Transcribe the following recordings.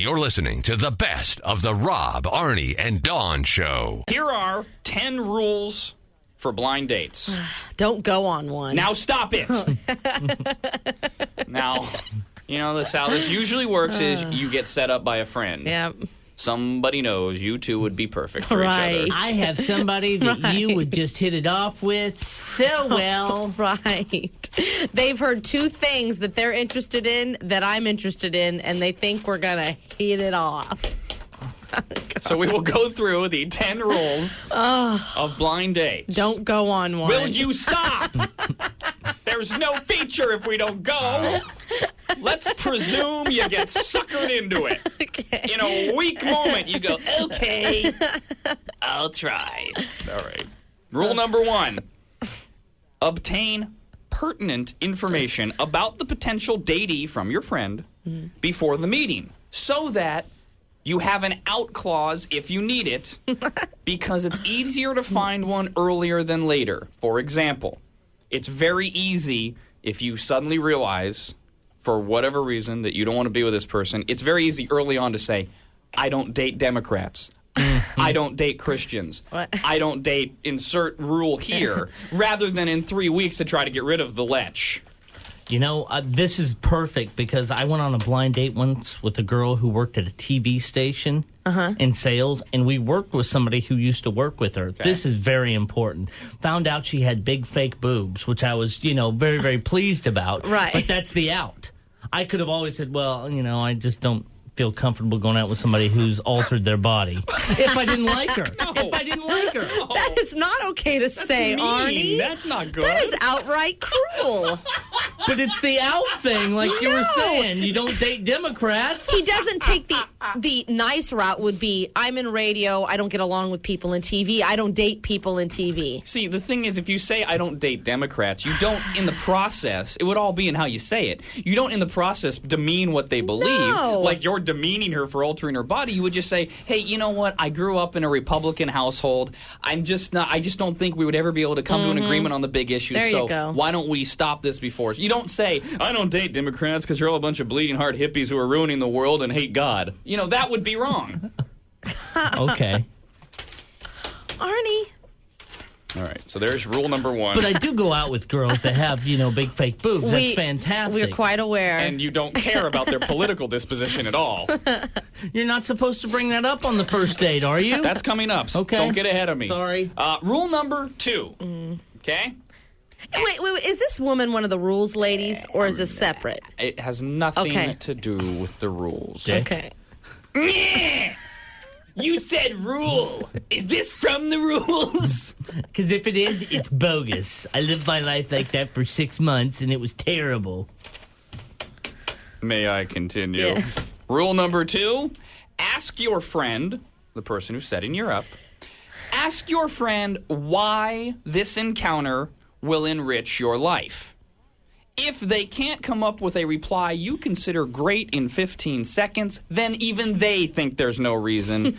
You're listening to the best of the Rob, Arnie, and Dawn Show. Here are 10 rules for blind dates. Don't go on one. Now stop it. Now, you know how this usually works is you get set up by a friend. Yeah. Somebody knows you two would be perfect for each Right. other. I have somebody that you would just hit it off with so well. Right. They've heard two things that they're interested in that I'm interested in, and they think we're going to hit it off. So we will go through the 10 rules of blind dates. Don't go on one. Will you stop? There's no feature if we don't go. Let's presume you get suckered into it. Okay. In a weak moment, you go, okay, I'll try. All right. Rule number 1. Obtain pertinent information about the potential datee from your friend before the meeting so that you have an out clause if you need it because it's easier to find one earlier than later. For example, it's very easy if you suddenly realize, for whatever reason, that you don't want to be with this person, it's very easy early on to say, I don't date Democrats. I don't date Christians. What? I don't date insert rule here, rather than in 3 weeks to try to get rid of the lech. You know, this is perfect because I went on a blind date once with a girl who worked at a TV station in sales, and we worked with somebody who used to work with her. Okay. This is very important. Found out she had big fake boobs, which I was, very, very pleased about. Right. But that's the out. I could have always said, well, I just don't feel comfortable going out with somebody who's altered their body if I didn't like her. No. If I didn't like her. No. That is not okay to say, mean. Arnie. That's not good. That is outright cruel. But it's the out thing, like you were saying. You don't date Democrats. He doesn't take the nice route would be, I'm in radio, I don't get along with people in TV, I don't date people in TV. See, the thing is, if you say, I don't date Democrats, you don't, in the process, it would all be in how you say it. You don't, in the process, demean what they believe. No. Like you're demeaning her for altering her body. You would just say, hey, you know what? I grew up in a Republican household. I just don't think we would ever be able to come to an agreement on the big issues. There so you go. why don't we stop this before? You don't say, I don't date Democrats because you're all a bunch of bleeding heart hippies who are ruining the world and hate God. That would be wrong. Okay. Arnie. All right, so there's rule number 1. But I do go out with girls that have, big fake boobs. That's fantastic. We're quite aware. And you don't care about their political disposition at all. You're not supposed to bring that up on the first date, are you? That's coming up. So Okay. Don't get ahead of me. Sorry. Rule number 2. Okay? Wait, is this woman one of the rules ladies, or is this separate? It has nothing Okay. to do with the rules. Okay. You said rule. Is this from the rules? Because if it is, it's bogus. I lived my life like that for 6 months, and it was terrible. May I continue? Yes. Rule number 2, ask your friend, the person who's setting you up, ask your friend why this encounter will enrich your life. If they can't come up with a reply you consider great in 15 seconds, then even they think there's no reason.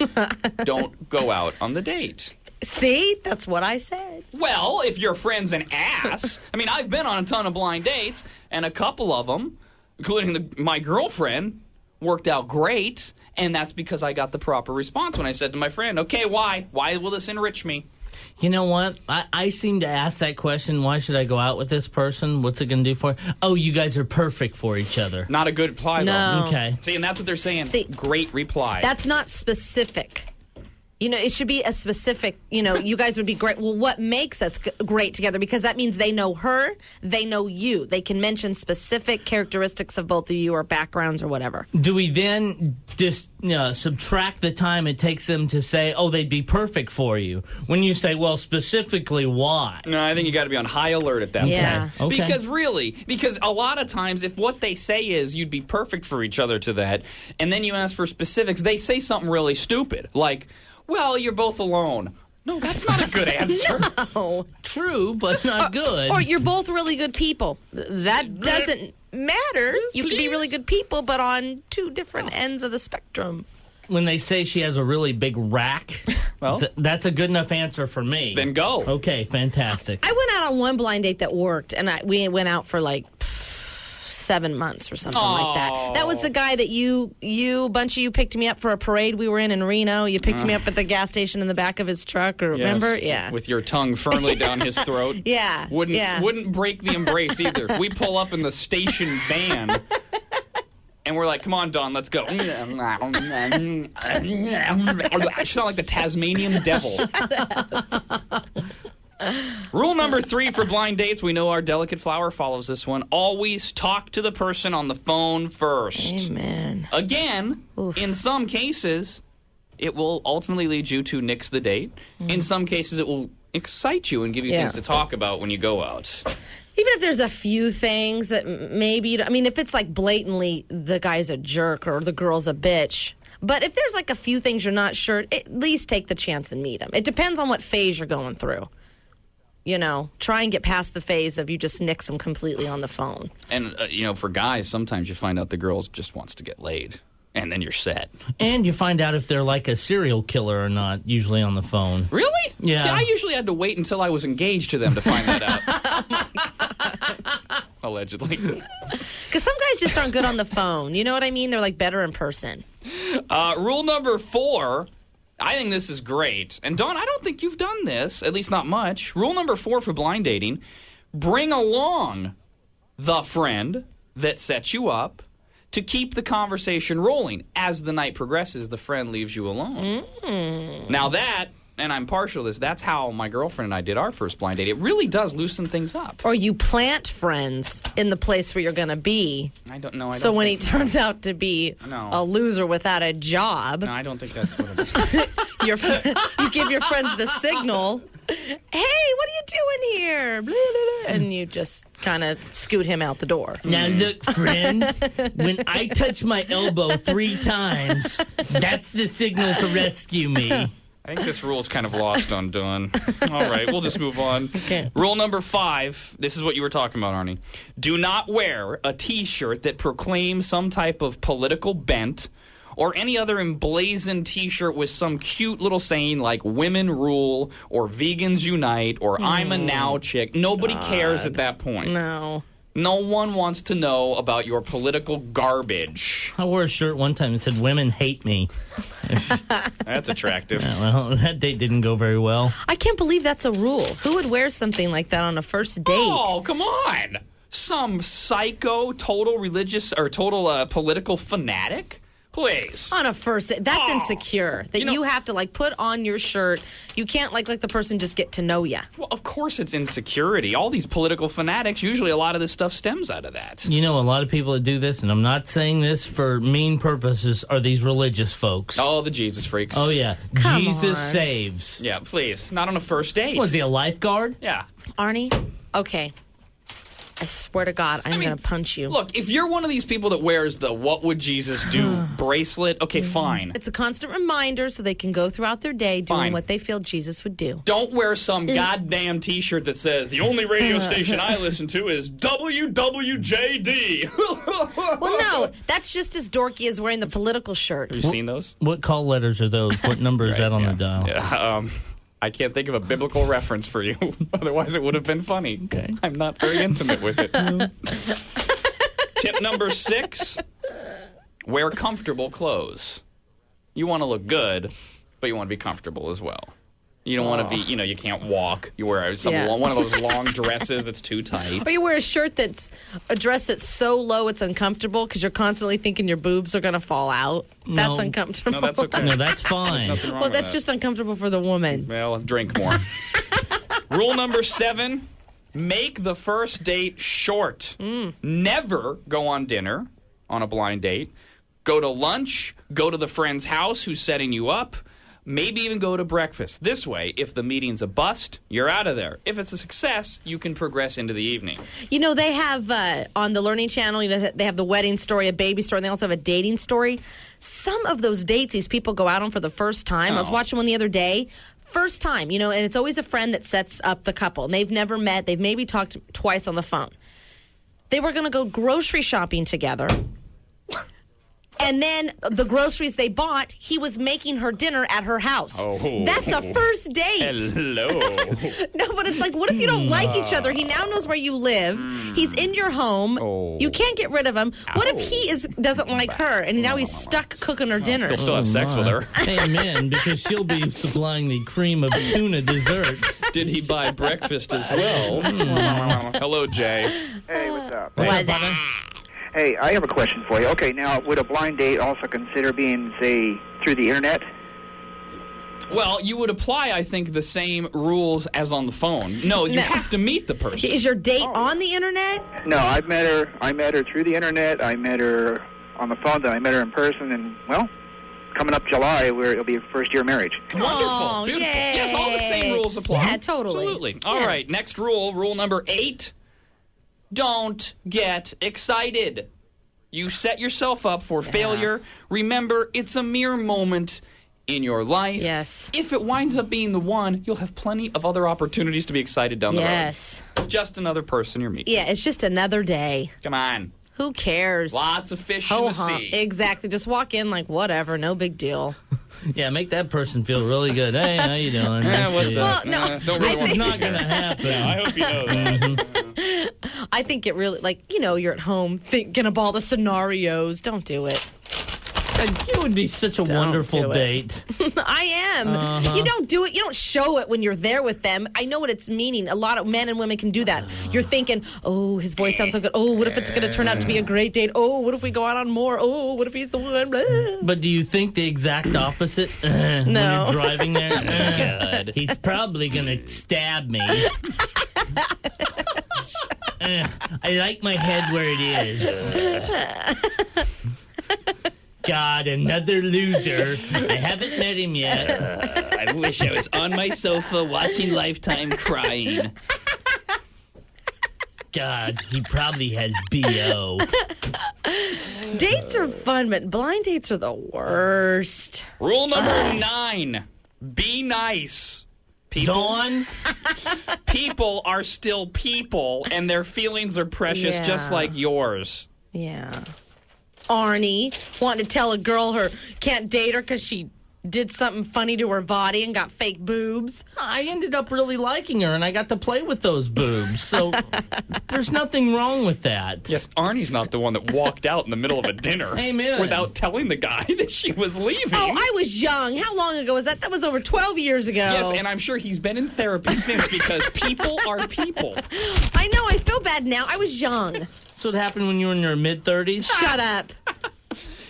Don't go out on the date. See? That's what I said. Well, if your friend's an ass, I mean, I've been on a ton of blind dates, and a couple of them, including my girlfriend, worked out great, and that's because I got the proper response when I said to my friend, okay, why? Why will this enrich me? You know what? I seem to ask that question, why should I go out with this person? What's it going to do for you? Oh, you guys are perfect for each other. Not a good reply, No. though. Okay. See, and that's what they're saying. See, great reply. That's not specific. It should be a specific, you guys would be great. Well, what makes us great together? Because that means they know her, they know you. They can mention specific characteristics of both of you or backgrounds or whatever. Do we then just subtract the time it takes them to say, oh, they'd be perfect for you? When you say, well, specifically why? No, I think you got to be on high alert at that Yeah. point. Okay. Because a lot of times if what they say is you'd be perfect for each other to that, and then you ask for specifics, they say something really stupid. Like, well, you're both alone. No, that's not a good answer. Oh. True, but not good. Or you're both really good people. That doesn't matter. You can be really good people, but on two different ends of the spectrum. When they say she has a really big rack, Well, that's a good enough answer for me. then go. Okay, fantastic. I went out on one blind date that worked, and we went out for like 7 months or something like that. That was the guy that a bunch of you picked me up for a parade we were in Reno. You picked me up at the gas station in the back of his truck, or remember? Yeah. With your tongue firmly down his throat. Yeah. Wouldn't break the embrace either. We pull up in the station van. And we're like, come on, Dawn, let's go. I sound like the Tasmanian devil. Rule number 3 for blind dates. We know our delicate flower follows this one. Always talk to the person on the phone first. Amen. Again, in some cases, it will ultimately lead you to nix the date. In some cases, it will excite you and give you things to talk about when you go out. Even if there's a few things that maybe, if it's like blatantly the guy's a jerk or the girl's a bitch. But if there's like a few things you're not sure, at least take the chance and meet him. It depends on what phase you're going through. Try and get past the phase of you just nix them completely on the phone. And, for guys, sometimes you find out the girl just wants to get laid. And then you're set. And you find out if they're like a serial killer or not, usually on the phone. Really? Yeah. See, I usually had to wait until I was engaged to them to find that out. Allegedly. Because some guys just aren't good on the phone. You know what I mean? They're like better in person. Rule number 4. I think this is great. And Dawn, I don't think you've done this, at least not much. Rule number 4 for blind dating. Bring along the friend that sets you up to keep the conversation rolling. As the night progresses, the friend leaves you alone. Now that, and I'm partial to this, that's how my girlfriend and I did our first blind date. It really does loosen things up. Or you plant friends in the place where you're going to be. I don't know. So when he turns out to be a loser without a job. No, I don't think that's what it is. You give your friends the signal. Hey, what are you doing here? Blah, blah, blah. And you just kind of scoot him out the door. Now look, friend, when I touch my elbow 3 times, that's the signal to rescue me. I think this rule's kind of lost on Dawn. All right, we'll just move on. Okay. Rule number 5. This is what you were talking about, Arnie. Do not wear a T-shirt that proclaims some type of political bent or any other emblazoned T-shirt with some cute little saying like women rule or vegans unite or I'm a now chick. Nobody cares at that point. No. No one wants to know about your political garbage. I wore a shirt one time that said women hate me. That's attractive. Well, that date didn't go very well. I can't believe that's a rule. Who would wear something like that on a first date? Oh, come on. Some psycho, total religious or total political fanatic? Please. On a first date. That's insecure. That you have to, put on your shirt. You can't, let the person just get to know you. Well, of course it's insecurity. All these political fanatics, usually a lot of this stuff stems out of that. A lot of people that do this, and I'm not saying this for mean purposes, are these religious folks. Oh, the Jesus freaks. Oh, yeah. Come Jesus on. saves. Yeah, please. Not on a first date. Was he a lifeguard? Yeah. Arnie? Okay. I swear to God, I'm going to punch you. Look, if you're one of these people that wears the What Would Jesus Do bracelet, okay, fine. It's a constant reminder so they can go throughout their day doing what they feel Jesus would do. Don't wear some goddamn T-shirt that says, the only radio station I listen to is WWJD. Well, no, that's just as dorky as wearing the political shirt. Have you seen those? What call letters are those? What number is that on the dial? Yeah, I can't think of a biblical reference for you. Otherwise, it would have been funny. Okay. I'm not very intimate with it. Tip number 6, wear comfortable clothes. You want to look good, but you want to be comfortable as well. You don't want to be, you can't walk. You wear one of those long dresses that's too tight. Or you wear a shirt that's a dress that's so low it's uncomfortable because you're constantly thinking your boobs are going to fall out. That's uncomfortable. No, that's okay. No, that's fine. Nothing wrong Well, with that's that. just uncomfortable for the woman. Well, drink more. Rule number 7, make the first date short. Never go on dinner on a blind date. Go to lunch. Go to the friend's house who's setting you up. Maybe even go to breakfast. This way, if the meeting's a bust, you're out of there. If it's a success, you can progress into the evening. They have on the Learning Channel, they have the wedding story, a baby story, and they also have a dating story. Some of those dates these people go out on for the first time. I was watching one the other day. First time, and it's always a friend that sets up the couple. And they've never met. They've maybe talked twice on the phone. They were going to go grocery shopping together. And then the groceries they bought, he was making her dinner at her house. Oh. That's a first date. Hello. No, but it's like, what if you don't like each other? He now knows where you live. He's in your home. Oh. You can't get rid of him. What if he doesn't like her, and now he's stuck cooking her dinner? He'll still have sex with her. Amen, because she'll be supplying the cream of tuna dessert. Did he buy breakfast as well? Hello, Jay. Hey, what's up? What? Hey, I have a question for you. Okay, now, would a blind date also consider being, say, through the internet? Well, you would apply, I think, the same rules as on the phone. No, you have to meet the person. Is your date on the internet? No, I met her through the internet. I met her on the phone, then I met her in person, and, well, coming up July, where it'll be a first-year marriage. Wonderful. Oh, Beautiful. yay. Yes, all the same rules apply. Yeah, totally. Absolutely. All Yeah. right, next rule number 8. Don't get excited. You set yourself up for failure. Remember, it's a mere moment in your life. Yes. If it winds up being the one, you'll have plenty of other opportunities to be excited down the road. Yes. It's just another person you're meeting. Yeah, it's just another day. Come on. Who cares? Lots of fish in the sea. Exactly. Just walk in like, whatever, no big deal. Yeah, make that person feel really good. Hey, how you doing? What's up? Well, no, don't really I want It's think- not going to happen. I hope you know that. I think it really, like, you're at home thinking of all the scenarios. Don't do it. It would be such a Don't wonderful do it. date. I am. You don't do it. You don't show it when you're there with them. I know what it's meaning. A lot of men and women can do that. You're thinking, oh, his voice sounds so good. Oh, what if it's going to turn out to be a great date? Oh, what if we go out on more? Oh, what if he's the one? Blah. But do you think the exact opposite when No. you're driving there? He's probably going to stab me. I like my head where it is. God, another loser. I haven't met him yet. I wish I was on my sofa watching Lifetime crying. God, he probably has B.O. Dates are fun, but blind dates are the worst. Rule number 9. Be nice. Dawn? People are still people, and their feelings are precious Yeah. just like yours. Yeah. Arnie wanting to tell a girl her can't date her because she did something funny to her body and got fake boobs. I ended up really liking her, and I got to play with those boobs. So there's nothing wrong with that. Yes, Arnie's not the one that walked out in the middle of a dinner Amen. without telling the guy that she was leaving. Oh, I was young. How long ago was that? That was over 12 years ago. Yes, and I'm sure he's been in therapy since because people are people. I know. I feel bad now. I was young. So it happened when you were in your mid-30s? Shut up.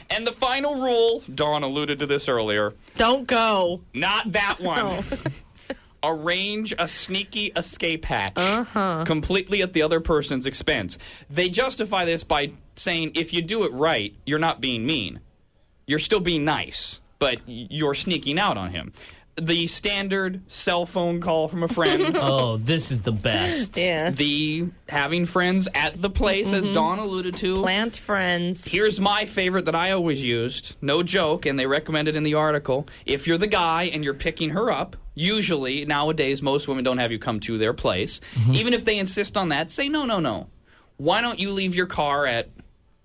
And the final rule, Dawn alluded to this earlier, Don't go. not that one. Oh. Arrange a sneaky escape hatch completely at the other person's expense. They justify this by saying if you do it right, you're not being mean. You're still being nice, but you're sneaking out on him. The standard cell phone call from a friend. Oh, this is the best. Yeah. The having friends at the place, as Dawn alluded to. Plant friends. Here's my favorite that I always used. No joke, and they recommend it in the article. If you're the guy and you're picking her up, usually, nowadays, most women don't have you come to their place. Even if they insist on that, say, no. Why don't you leave your car at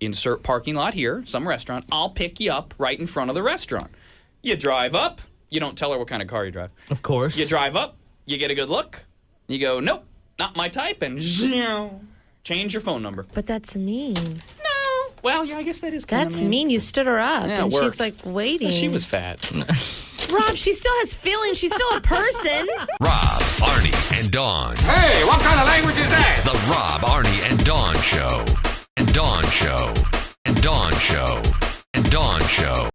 insert parking lot here, some restaurant. I'll pick you up right in front of the restaurant. You drive up. You don't tell her what kind of car you drive. Of course. You drive up. You get a good look. You go, nope, not my type, and change your phone number. But that's mean. No. Well, yeah, I guess that is kind of That's mean. You stood her up, Yeah, it and worked. she's like waiting. She was fat. Rob, she still has feelings. She's still a person. Rob, Arnie, and Dawn. Hey, what kind of language is that? The Rob, Arnie, and Dawn Show. And Dawn Show. And Dawn Show. And Dawn Show.